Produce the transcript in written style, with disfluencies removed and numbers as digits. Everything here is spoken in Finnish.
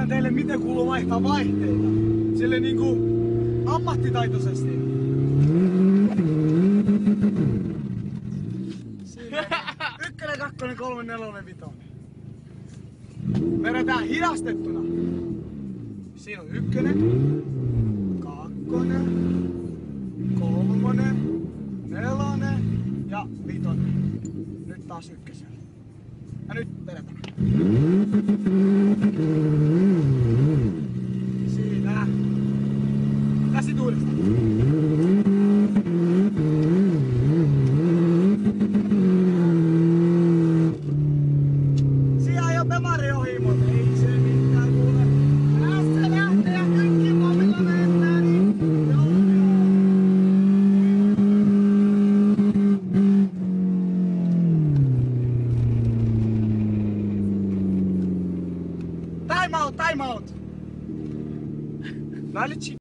teille miten kuuluu vaihtaa vaihteita. Sille niinku ammattitaitoisesti. Siinä 1, 2, 3, 4, 5. Vedetään hidastettuna. Siinä on 1, 2, 3, 4 ja 5. Nyt taas 1. Ja nyt vedetään. Siinä. Ja sit uudestaan. Siellä on jo bemari ohi, mutta ei se mitään kuule. Tässä lähtee ja kaikki millä mennään, niin joo. Time out! Mä nyt